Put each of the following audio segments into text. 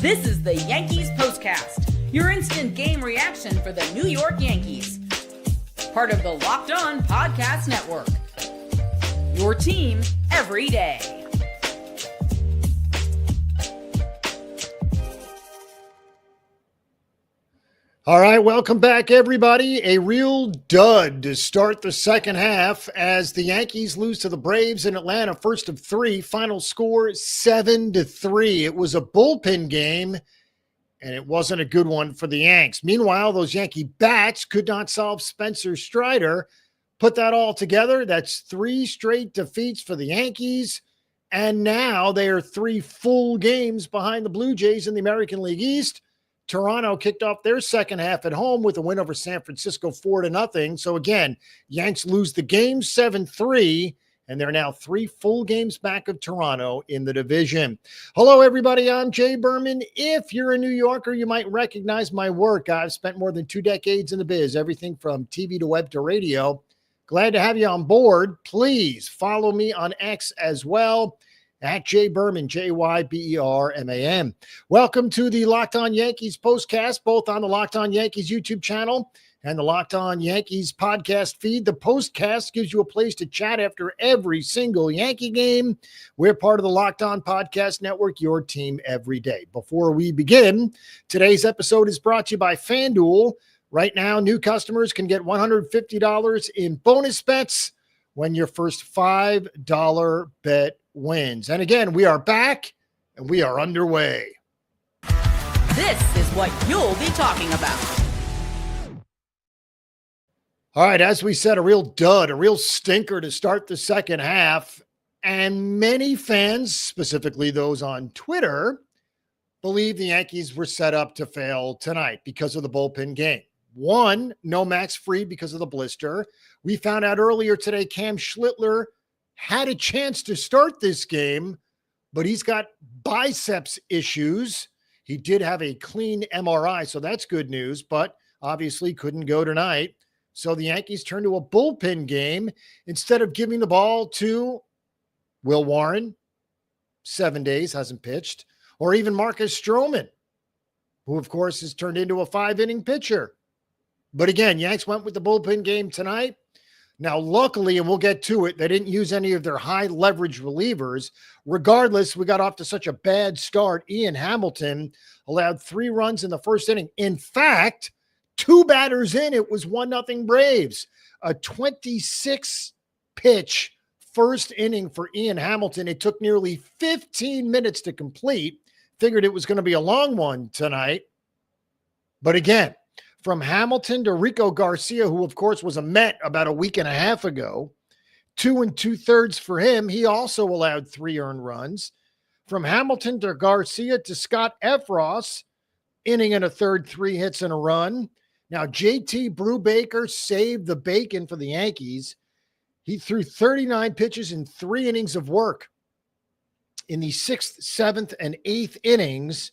This is the Yankees Postcast, your instant game reaction for the New York Yankees. Part of the Locked On Podcast Network. Your team every day. All right, welcome back, everybody. A real dud to start the second half as the Yankees lose to the Braves in Atlanta, first of three. Final score 7-3. It was a bullpen game, and it wasn't a good one for the Yanks. Meanwhile, those Yankee bats could not solve Spencer Strider. Put that all together, that's 3 straight defeats for the Yankees, and now they are 3 full games behind the Blue Jays in the American League East. Toronto kicked off their second half at home with a win over San Francisco 4-0. So again, Yanks lose the game 7-3, and they're now 3 full games back of Toronto in the division. Hello, everybody. I'm Jay Berman. If you're a New Yorker, you might recognize my work. I've spent more than 2 decades in the biz, everything from TV to web to radio. Glad to have you on board. Please follow me on X as well. At Jay Berman, Jyberman. Welcome to the Locked On Yankees Postcast, both on the Locked On Yankees YouTube channel and the Locked On Yankees podcast feed. The Postcast gives you a place to chat after every single Yankee game. We're part of the Locked On Podcast Network, your team every day. Before we begin, today's episode is brought to you by FanDuel. Right now, new customers can get $150 in bonus bets when your first $5 bet wins. And again, we are back and we are underway. This is what you'll be talking about. All right, as we said, a real dud, a real stinker to start the second half. And many fans, specifically those on Twitter, believe the Yankees were set up to fail tonight because of the bullpen game. One, no Max Fried because of the blister. We found out earlier today Cam Schlittler had a chance to start this game, but he's got biceps issues. He did have a clean MRI, so that's good news, but obviously couldn't go tonight. So the Yankees turned to a bullpen game instead of giving the ball to Will Warren, 7 days, hasn't pitched, or even Marcus Stroman, who, of course, has turned into a 5-inning pitcher. But again, Yanks went with the bullpen game tonight. Now, luckily, and we'll get to it, they didn't use any of their high leverage relievers. Regardless, we got off to such a bad start. Ian Hamilton allowed 3 runs in the first inning. In fact, 2 batters in, it was 1-0 Braves. A 26-pitch first inning for Ian Hamilton. It took nearly 15 minutes to complete. Figured it was going to be a long one tonight. But again, from Hamilton to Rico Garcia, who, of course, was a Met about a week and a half ago, 2 2/3 for him. He also allowed 3 earned runs. From Hamilton to Garcia to Scott Effross, inning and a third, 3 hits and a run. Now, JT Brubaker saved the bacon for the Yankees. He threw 39 pitches in 3 innings of work. In the 6th, 7th, and 8th innings,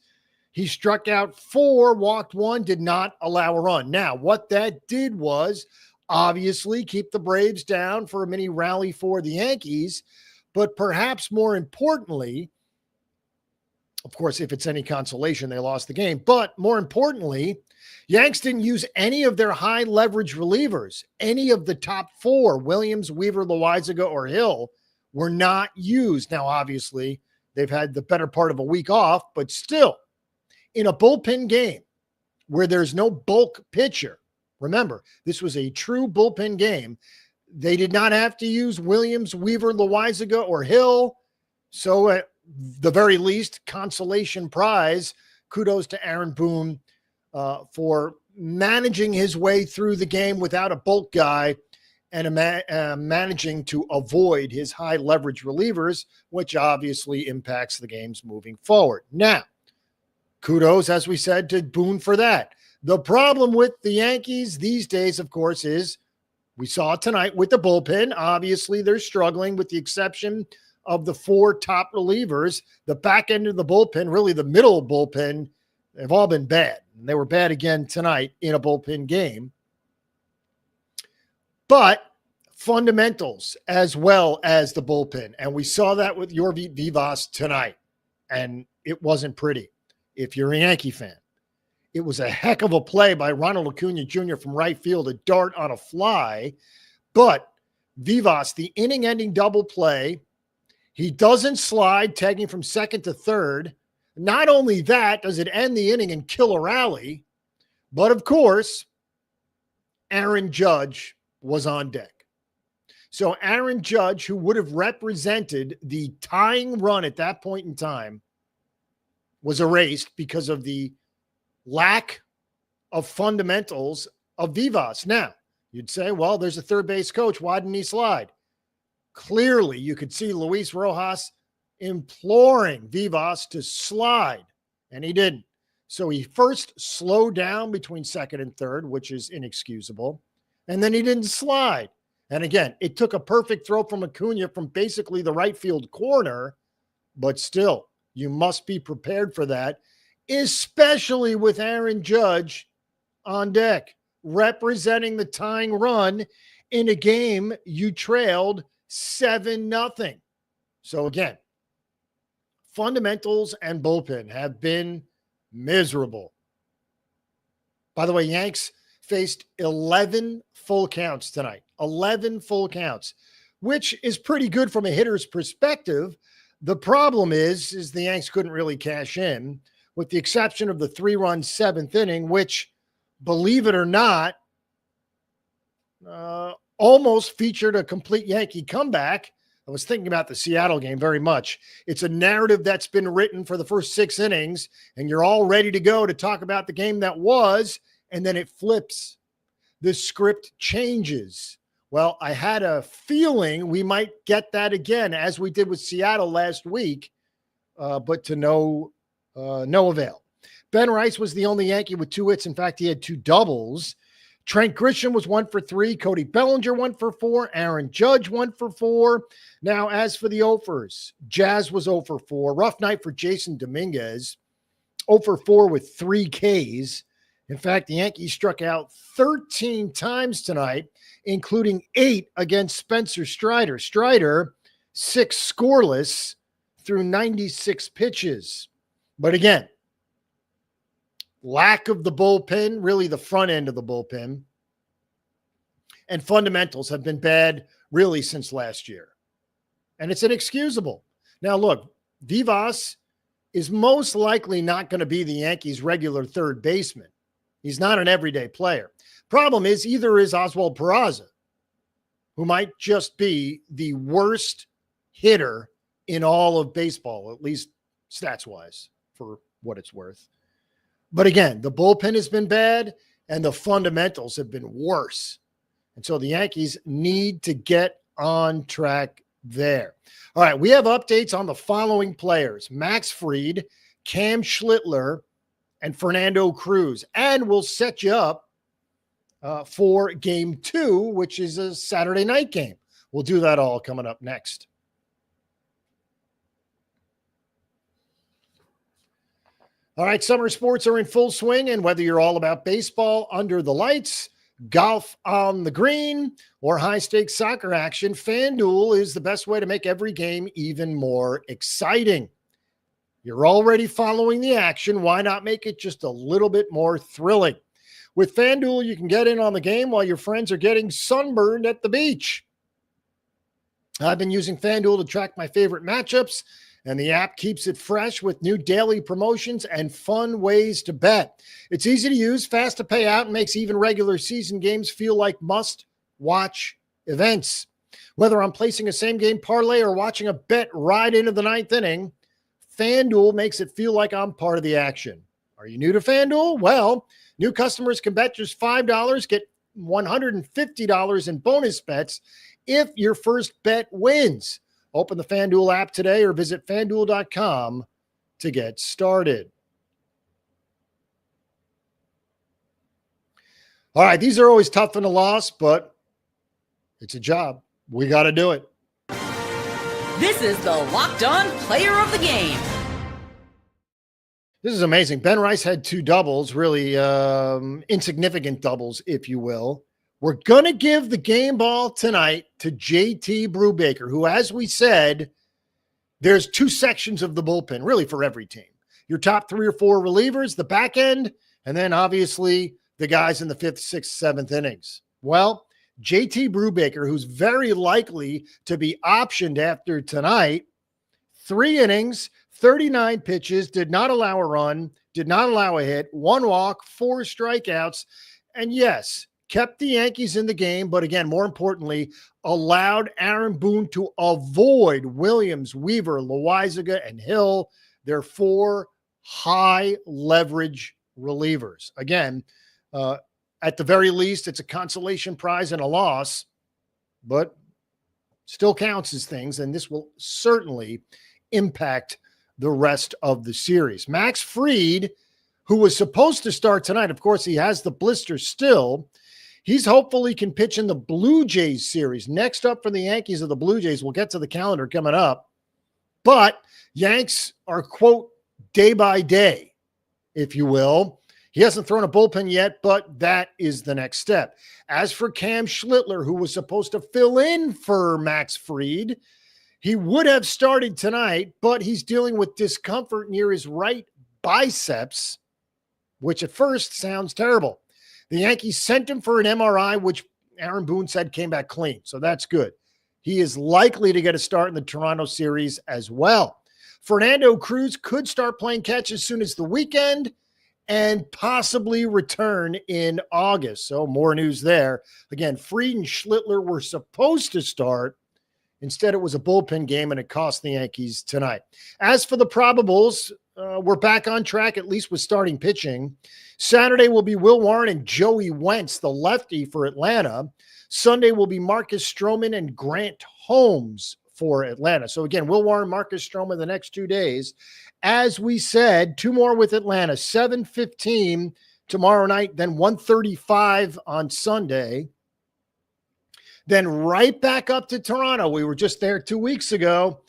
he struck out 4, walked 1, did not allow a run. Now, what that did was obviously keep the Braves down for a mini rally for the Yankees, but perhaps more importantly, of course, if it's any consolation, they lost the game, but more importantly, Yanks didn't use any of their high leverage relievers. Any of the top 4, Williams, Weaver, Loizaga, or Hill, were not used. Now, obviously, they've had the better part of a week off, but still, in a bullpen game where there's no bulk pitcher, remember, this was a true bullpen game. They did not have to use Williams, Weaver, Loizaga, or Hill. So at the very least, consolation prize. Kudos to Aaron Boone for managing his way through the game without a bulk guy and managing to avoid his high leverage relievers, which obviously impacts the games moving forward. Now, kudos, as we said, to Boone for that. The problem with the Yankees these days, of course, is we saw it tonight with the bullpen. Obviously, they're struggling with the exception of the 4 top relievers. The back end of the bullpen, really the middle bullpen, they've all been bad. And they were bad again tonight in a bullpen game. But fundamentals as well as the bullpen. And we saw that with Yorvi Vivas tonight. And it wasn't pretty. if you're a Yankee fan. It was a heck of a play by Ronald Acuna Jr. from right field, a dart on a fly. But Vivas, the inning-ending double play, he doesn't slide, tagging from second to third. Not only that, does it end the inning and kill a rally, but of course, Aaron Judge was on deck. So Aaron Judge, who would have represented the tying run at that point in time, was erased because of the lack of fundamentals of Vivas. Now, you'd say, well, there's a third base coach. Why didn't he slide? Clearly, you could see Luis Rojas imploring Vivas to slide, and he didn't. So he first slowed down between second and third, which is inexcusable, and then he didn't slide. And again, it took a perfect throw from Acuna from basically the right field corner, but still, you must be prepared for that, especially with Aaron Judge on deck, representing the tying run in a game you trailed 7-0. So again, fundamentals and bullpen have been miserable. By the way, Yanks faced 11 full counts tonight. 11 full counts, which is pretty good from a hitter's perspective. The problem is the Yanks couldn't really cash in, with the exception of the 3-run seventh inning, which, believe it or not, almost featured a complete Yankee comeback. I was thinking about the Seattle game very much. It's a narrative that's been written for the first 6 innings, and you're all ready to go to talk about the game that was, and then it flips. The script changes. Well, I had a feeling we might get that again, as we did with Seattle last week, but to no avail. Ben Rice was the only Yankee with 2 hits. In fact, he had 2 doubles. Trent Grisham was 1 for 3. Cody Bellinger 1 for 4. Aaron Judge 1 for 4. Now, as for the offers, Jazz was 0 for 4. Rough night for Jason Dominguez, 0 for 4 with 3 Ks. In fact, the Yankees struck out 13 times tonight, including 8 against Spencer Strider. Strider, 6 scoreless through 96 pitches. But again, lack of the bullpen, really the front end of the bullpen, and fundamentals have been bad really since last year. And it's inexcusable. Now, look, Vivas is most likely not going to be the Yankees' regular third baseman. He's not an everyday player. Problem is, either is Oswald Peraza, who might just be the worst hitter in all of baseball, at least stats-wise, for what it's worth. But again, the bullpen has been bad, and the fundamentals have been worse. And so the Yankees need to get on track there. All right, we have updates on the following players: Max Fried, Cam Schlittler, and Fernando Cruz. And we'll set you up for Game 2, which is a Saturday night game. We'll do that all coming up next. All right, summer sports are in full swing, and whether you're all about baseball under the lights, golf on the green, or high-stakes soccer action, FanDuel is the best way to make every game even more exciting. You're already following the action. Why not make it just a little bit more thrilling? With FanDuel, you can get in on the game while your friends are getting sunburned at the beach. I've been using FanDuel to track my favorite matchups, and the app keeps it fresh with new daily promotions and fun ways to bet. It's easy to use, fast to pay out, and makes even regular season games feel like must-watch events. Whether I'm placing a same-game parlay or watching a bet right into the ninth inning, FanDuel makes it feel like I'm part of the action. Are you new to FanDuel? Well, new customers can bet just $5, get $150 in bonus bets if your first bet wins. Open the FanDuel app today or visit FanDuel.com to get started. All right, these are always tough in a loss, but it's a job. We got to do it. This is the Locked On Player of the Game. This is amazing. Ben Rice had 2 doubles, really insignificant doubles, if you will. We're going to give the game ball tonight to JT Brubaker, who, as we said, there's 2 sections of the bullpen, really, for every team. your top 3 or 4 relievers, the back end, and then obviously the guys in the 5th, 6th, 7th innings. Well, JT Brubaker, who's very likely to be optioned after tonight, 3 innings, 39 pitches, did not allow a run, did not allow a hit, 1 walk, 4 strikeouts, and yes, kept the Yankees in the game, but again, more importantly, allowed Aaron Boone to avoid Williams, Weaver, Loaizaga, and Hill, their 4 high leverage relievers. Again, at the very least, it's a consolation prize and a loss, but still counts as things, and this will certainly impact the rest of the series. Max Fried, who was supposed to start tonight, of course, he has the blister still. He's hopeful he can pitch in the Blue Jays series. Next up for the Yankees are the Blue Jays. We'll get to the calendar coming up. But Yanks are, quote, day by day, if you will. He hasn't thrown a bullpen yet, but that is the next step. As for Cam Schlittler, who was supposed to fill in for Max Fried, he would have started tonight, but he's dealing with discomfort near his right biceps, which at first sounds terrible. The Yankees sent him for an MRI, which Aaron Boone said came back clean, so that's good. He is likely to get a start in the Toronto series as well. Fernando Cruz could start playing catch as soon as the weekend and possibly return in August. So more news there. Again, Fried and Schlittler were supposed to start. Instead, it was a bullpen game, and it cost the Yankees tonight. As for the probables, we're back on track, at least with starting pitching. Saturday will be Will Warren and Joey Wentz, the lefty for Atlanta. Sunday will be Marcus Stroman and Grant Holmes for Atlanta. So again, Will Warren, Marcus Stroman the next 2 days. As we said, 2 more with Atlanta, 7:15 tomorrow night, then 1:35 on Sunday. Then right back up to Toronto. We were just there 2 weeks ago.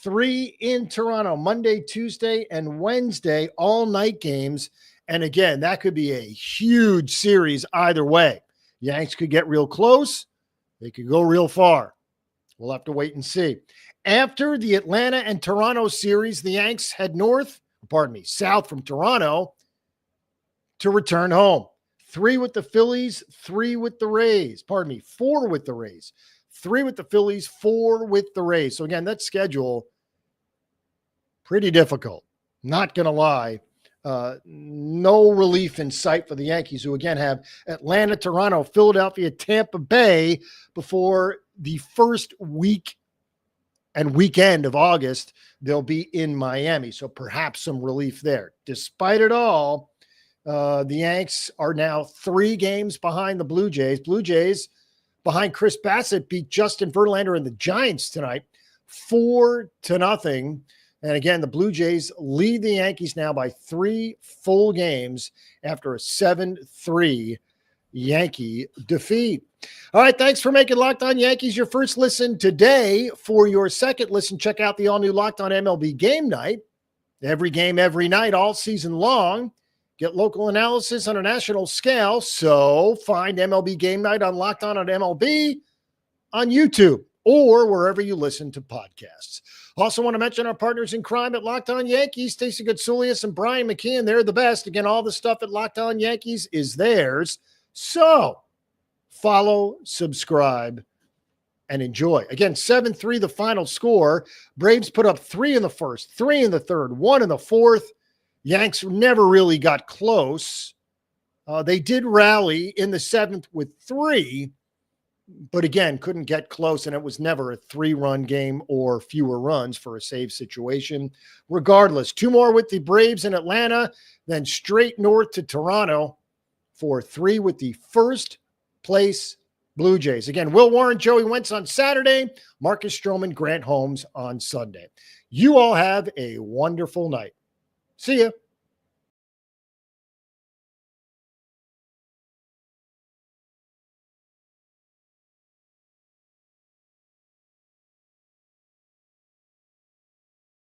3 in Toronto, Monday, Tuesday, and Wednesday, all night games. And again, that could be a huge series either way. Yanks could get real close. They could go real far. We'll have to wait and see. After the Atlanta and Toronto series, the Yanks head south from Toronto to return home. 3 with the Phillies, 3 with the Rays. 4 with the Rays. 3 with the Phillies, 4 with the Rays. So again, that schedule, pretty difficult. Not going to lie. No relief in sight for the Yankees, who again have Atlanta, Toronto, Philadelphia, Tampa Bay before the first week and weekend of August. They'll be in Miami, so perhaps some relief there. Despite it all, the Yanks are now 3 games behind the Blue Jays. Blue Jays, behind Chris Bassett, beat Justin Verlander and the Giants tonight 4-0. And again, the Blue Jays lead the Yankees now by 3 full games after a 7-3 Yankee defeat. All right, thanks for making Locked On Yankees your first listen today. For your second listen, check out the all-new Locked On MLB Game Night. Every game, every night, all season long. Get local analysis on a national scale. So find MLB Game Night on Locked On MLB on YouTube or wherever you listen to podcasts. Also want to mention our partners in crime at Locked On Yankees, Stacey Goudsoulias and Brian McKeon. They're the best. Again, all the stuff at Locked On Yankees is theirs. So follow, subscribe, and enjoy. Again, 7-3 the final score. Braves put up 3 in the first, 3 in the third, 1 in the fourth. Yanks never really got close. They did rally in the 7th with 3, but again, couldn't get close, and it was never a 3-run game or fewer runs for a save situation. Regardless, 2 more with the Braves in Atlanta, then straight north to Toronto for 3 with the first place Blue Jays. Again, Will Warren, Joey Wentz on Saturday, Marcus Stroman, Grant Holmes on Sunday. You all have a wonderful night. See ya.